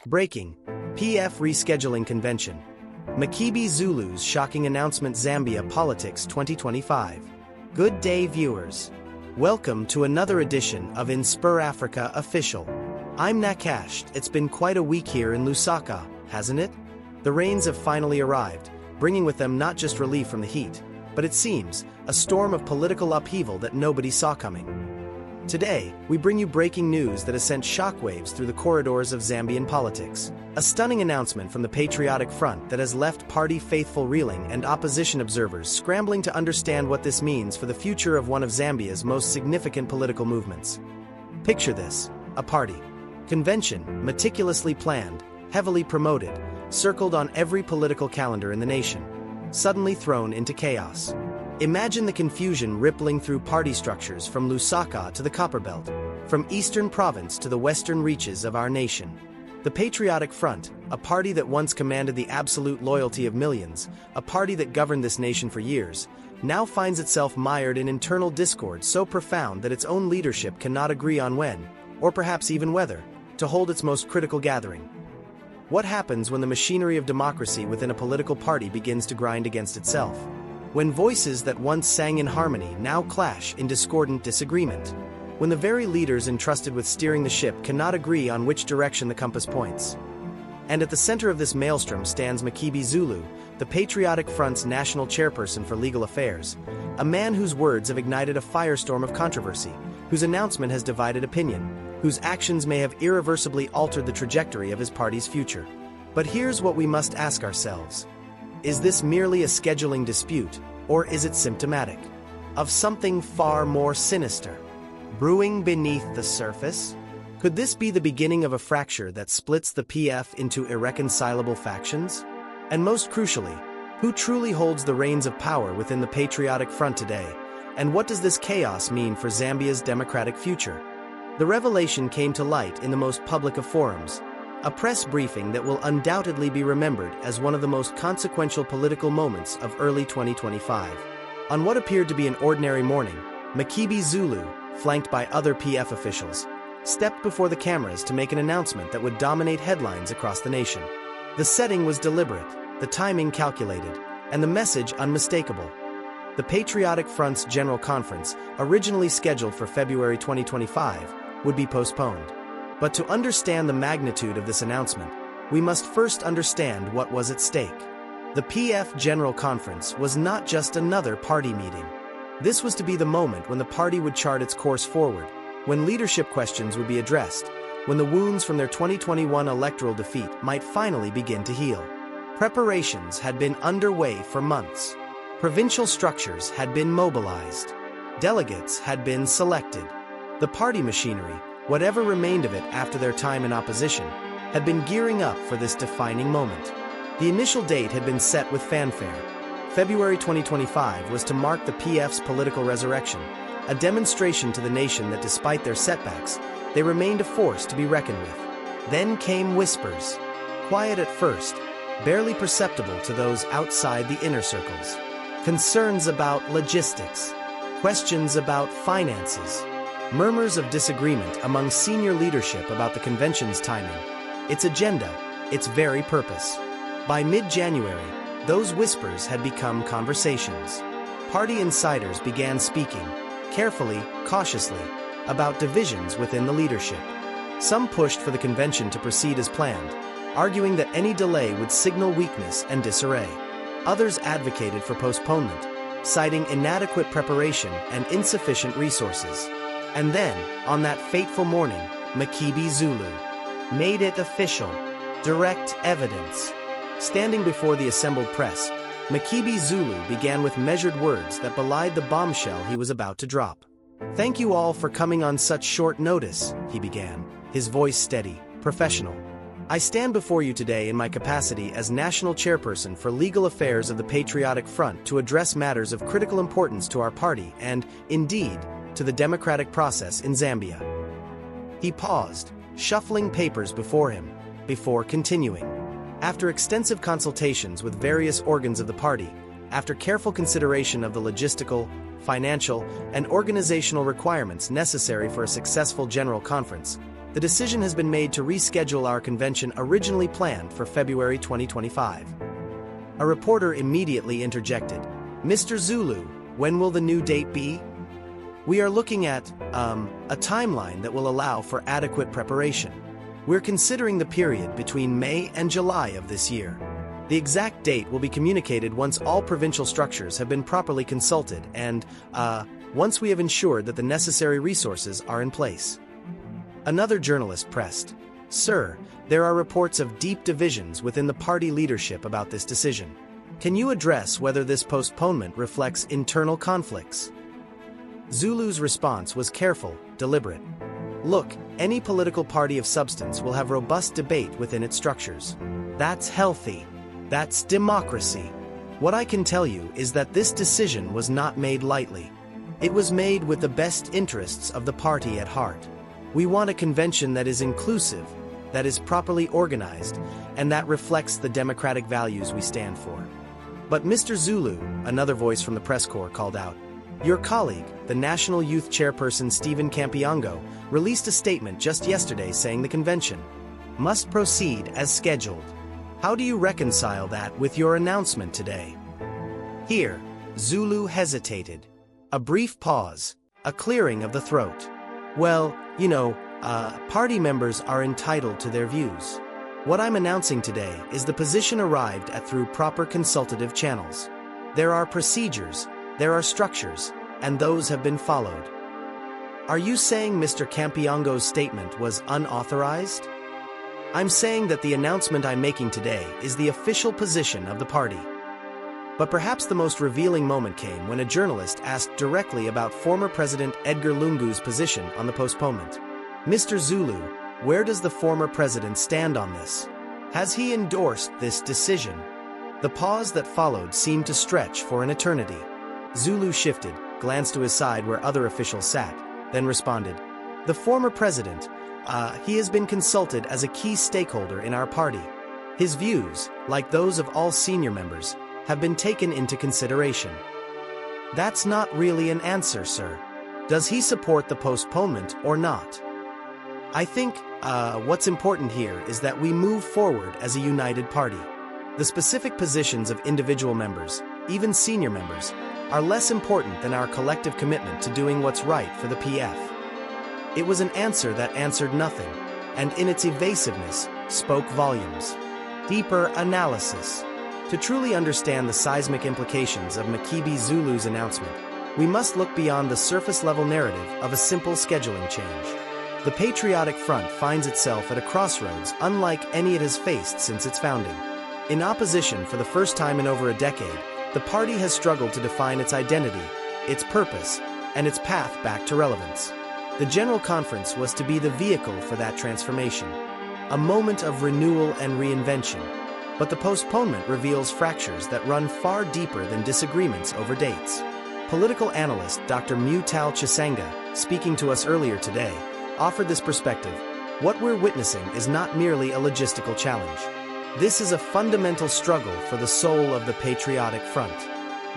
Breaking. PF Rescheduling Convention. Makebi Zulu's shocking announcement Zambia Politics 2025. Good day, viewers. Welcome to another edition of InspirAfrica Official. I'm Nakash. It's been quite a week here in Lusaka, hasn't it? The rains have finally arrived, bringing with them not just relief from the heat, but it seems, a storm of political upheaval that nobody saw coming. Today, we bring you breaking news that has sent shockwaves through the corridors of Zambian politics. A stunning announcement from the Patriotic Front that has left party faithful reeling and opposition observers scrambling to understand what this means for the future of one of Zambia's most significant political movements. Picture this: a party convention, meticulously planned, heavily promoted, circled on every political calendar in the nation, suddenly thrown into chaos. Imagine the confusion rippling through party structures from Lusaka to the Copperbelt, from eastern province to the western reaches of our nation. The Patriotic Front, a party that once commanded the absolute loyalty of millions, a party that governed this nation for years, now finds itself mired in internal discord so profound that its own leadership cannot agree on when, or perhaps even whether, to hold its most critical gathering. What happens when the machinery of democracy within a political party begins to grind against itself? When voices that once sang in harmony now clash in discordant disagreement? When the very leaders entrusted with steering the ship cannot agree on which direction the compass points? And at the center of this maelstrom stands Makebi Zulu, the Patriotic Front's national chairperson for legal affairs, a man whose words have ignited a firestorm of controversy, whose announcement has divided opinion, whose actions may have irreversibly altered the trajectory of his party's future. But here's what we must ask ourselves. Is this merely a scheduling dispute, or is it symptomatic of something far more sinister brewing beneath the surface? Could this be the beginning of a fracture that splits the PF into irreconcilable factions? And most crucially, who truly holds the reins of power within the Patriotic Front today? And what does this chaos mean for Zambia's democratic future? The revelation came to light in the most public of forums, a press briefing that will undoubtedly be remembered as one of the most consequential political moments of early 2025. On what appeared to be an ordinary morning, Makebi Zulu, flanked by other PF officials, stepped before the cameras to make an announcement that would dominate headlines across the nation. The setting was deliberate, the timing calculated, and the message unmistakable. The Patriotic Front's General Conference, originally scheduled for February 2025, would be postponed. But to understand the magnitude of this announcement, we must first understand what was at stake. The PF General Conference was not just another party meeting. This was to be the moment when the party would chart its course forward, when leadership questions would be addressed, when the wounds from their 2021 electoral defeat might finally begin to heal. Preparations had been underway for months. Provincial structures had been mobilized. Delegates had been selected. The party machinery, whatever remained of it after their time in opposition, had been gearing up for this defining moment. The initial date had been set with fanfare. February 2025 was to mark the PF's political resurrection, a demonstration to the nation that despite their setbacks, they remained a force to be reckoned with. Then came whispers, quiet at first, barely perceptible to those outside the inner circles. Concerns about logistics, questions about finances, murmurs of disagreement among senior leadership about the convention's timing, its agenda, its very purpose. By mid-January, those whispers had become conversations. Party insiders began speaking, carefully, cautiously, about divisions within the leadership. Some pushed for the convention to proceed as planned, arguing that any delay would signal weakness and disarray. Others advocated for postponement, citing inadequate preparation and insufficient resources. And then, on that fateful morning, Makebi Zulu made it official. Direct evidence. Standing before the assembled press, Makebi Zulu began with measured words that belied the bombshell he was about to drop. "Thank you all for coming on such short notice," he began, his voice steady, professional. "I stand before you today in my capacity as National Chairperson for Legal Affairs of the Patriotic Front to address matters of critical importance to our party and, indeed, to the democratic process in Zambia." He paused, shuffling papers before him, before continuing. After extensive consultations with various organs of the party, after careful consideration of the logistical, financial, and organizational requirements necessary for a successful general conference, the decision has been made to reschedule our convention originally planned for February 2025. A reporter immediately interjected, "Mr. Zulu, when will the new date be?" "We are looking at, a timeline that will allow for adequate preparation. We're considering the period between May and July of this year. The exact date will be communicated once all provincial structures have been properly consulted and, once we have ensured that the necessary resources are in place." Another journalist pressed, "Sir, there are reports of deep divisions within the party leadership about this decision. Can you address whether this postponement reflects internal conflicts?" Zulu's response was careful, deliberate. "Look, any political party of substance will have robust debate within its structures. That's healthy. That's democracy. What I can tell you is that this decision was not made lightly. It was made with the best interests of the party at heart. We want a convention that is inclusive, that is properly organized, and that reflects the democratic values we stand for." "But Mr. Zulu," another voice from the press corps called out, "your colleague, the National Youth Chairperson Stephen Campiongo, released a statement just yesterday saying the convention must proceed as scheduled. How do you reconcile that with your announcement today?" Here, Zulu hesitated. A brief pause, a clearing of the throat. "Well, party members are entitled to their views. What I'm announcing today is the position arrived at through proper consultative channels. There are procedures, there are structures, and those have been followed." "Are you saying Mr. Campiongo's statement was unauthorized?" "I'm saying that the announcement I'm making today is the official position of the party." But perhaps the most revealing moment came when a journalist asked directly about former President Edgar Lungu's position on the postponement. "Mr. Zulu, where does the former president stand on this? Has he endorsed this decision?" The pause that followed seemed to stretch for an eternity. Zulu shifted, glanced to his side where other officials sat, then responded, "The former president, he has been consulted as a key stakeholder in our party. His views, like those of all senior members, have been taken into consideration." "That's not really an answer, sir. Does he support the postponement or not?" "I think, what's important here is that we move forward as a united party. The specific positions of individual members, even senior members, are less important than our collective commitment to doing what's right for the PF." It was an answer that answered nothing, and in its evasiveness, spoke volumes. Deeper analysis. To truly understand the seismic implications of Makebi Zulu's announcement, we must look beyond the surface-level narrative of a simple scheduling change. The Patriotic Front finds itself at a crossroads unlike any it has faced since its founding. In opposition for the first time in over a decade, the party has struggled to define its identity, its purpose, and its path back to relevance. The General Conference was to be the vehicle for that transformation, a moment of renewal and reinvention. But the postponement reveals fractures that run far deeper than disagreements over dates. Political analyst Dr. Mutau Chisanga, speaking to us earlier today, offered this perspective. What we're witnessing is not merely a logistical challenge. This is a fundamental struggle for the soul of the Patriotic Front.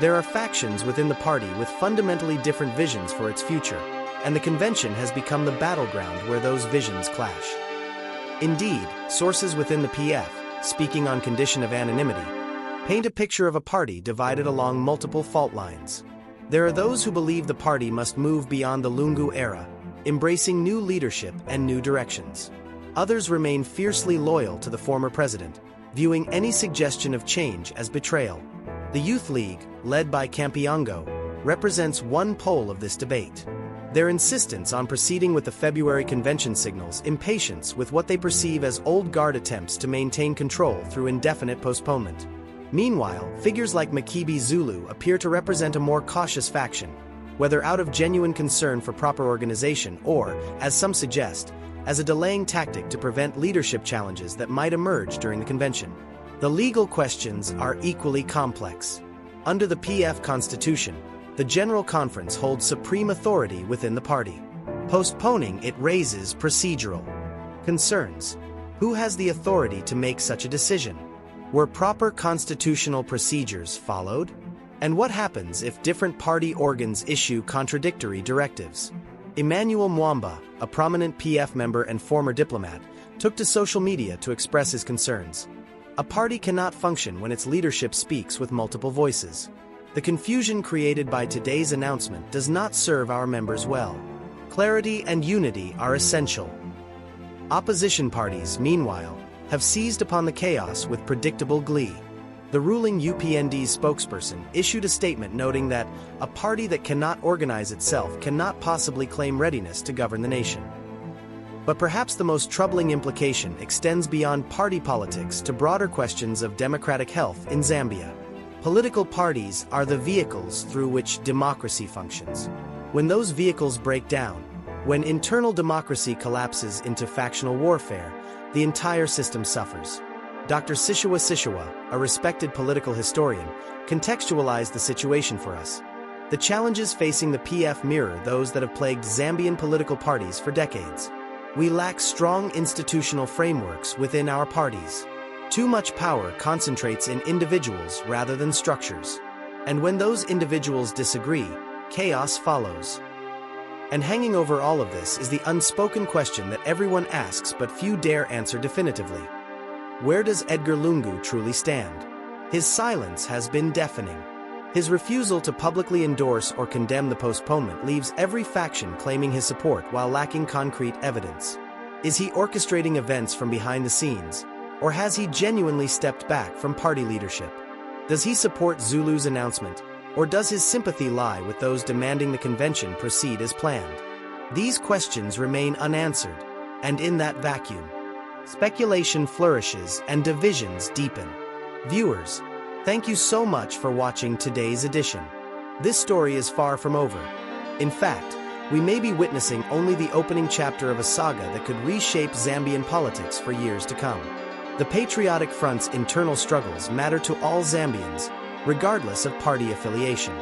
There are factions within the party with fundamentally different visions for its future, and the convention has become the battleground where those visions clash. Indeed, sources within the PF, speaking on condition of anonymity, paint a picture of a party divided along multiple fault lines. There are those who believe the party must move beyond the Lungu era, embracing new leadership and new directions. Others remain fiercely loyal to the former president, viewing any suggestion of change as betrayal. The Youth League, led by Campiongo, represents one pole of this debate. Their insistence on proceeding with the February convention signals impatience with what they perceive as old guard attempts to maintain control through indefinite postponement. Meanwhile, figures like Makebi Zulu appear to represent a more cautious faction, whether out of genuine concern for proper organization or, as some suggest, as a delaying tactic to prevent leadership challenges that might emerge during the convention. The legal questions are equally complex. Under the PF Constitution, the General Conference holds supreme authority within the party. Postponing it raises procedural concerns. Who has the authority to make such a decision? Were proper constitutional procedures followed? And what happens if different party organs issue contradictory directives? Emmanuel Mwamba, a prominent PF member and former diplomat, took to social media to express his concerns. A party cannot function when its leadership speaks with multiple voices. The confusion created by today's announcement does not serve our members well. Clarity and unity are essential. Opposition parties, meanwhile, have seized upon the chaos with predictable glee. The ruling UPND's spokesperson issued a statement noting that a party that cannot organize itself cannot possibly claim readiness to govern the nation. But perhaps the most troubling implication extends beyond party politics to broader questions of democratic health in Zambia. Political parties are the vehicles through which democracy functions. When those vehicles break down, when internal democracy collapses into factional warfare, the entire system suffers. Dr. Sishiwa Sishiwa, a respected political historian, contextualized the situation for us. The challenges facing the PF mirror those that have plagued Zambian political parties for decades. We lack strong institutional frameworks within our parties. Too much power concentrates in individuals rather than structures. And when those individuals disagree, chaos follows. And hanging over all of this is the unspoken question that everyone asks but few dare answer definitively. Where does Edgar Lungu truly stand? His silence has been deafening. His refusal to publicly endorse or condemn the postponement leaves every faction claiming his support while lacking concrete evidence. Is he orchestrating events from behind the scenes, or has he genuinely stepped back from party leadership? Does he support Zulu's announcement, or does his sympathy lie with those demanding the convention proceed as planned? These questions remain unanswered, and in that vacuum, speculation flourishes and divisions deepen. Viewers, thank you so much for watching today's edition. This story is far from over. In fact, we may be witnessing only the opening chapter of a saga that could reshape Zambian politics for years to come. The Patriotic Front's internal struggles matter to all Zambians, regardless of party affiliation.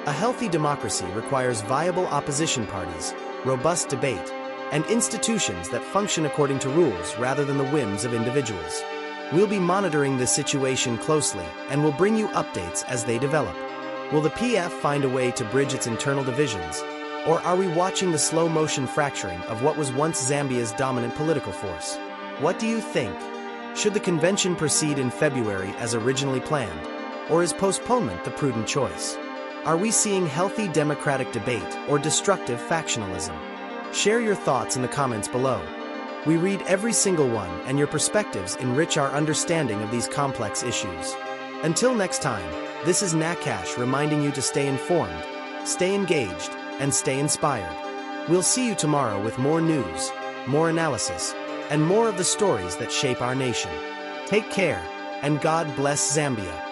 A healthy democracy requires viable opposition parties, robust debate, and institutions that function according to rules rather than the whims of individuals. We'll be monitoring this situation closely and will bring you updates as they develop. Will the PF find a way to bridge its internal divisions, or are we watching the slow-motion fracturing of what was once Zambia's dominant political force? What do you think? Should the convention proceed in February as originally planned, or is postponement the prudent choice? Are we seeing healthy democratic debate or destructive factionalism? Share your thoughts in the comments below. We read every single one, and your perspectives enrich our understanding of these complex issues. Until next time, this is Nakash reminding you to stay informed, stay engaged, and stay inspired. We'll see you tomorrow with more news, more analysis, and more of the stories that shape our nation. Take care, and God bless Zambia.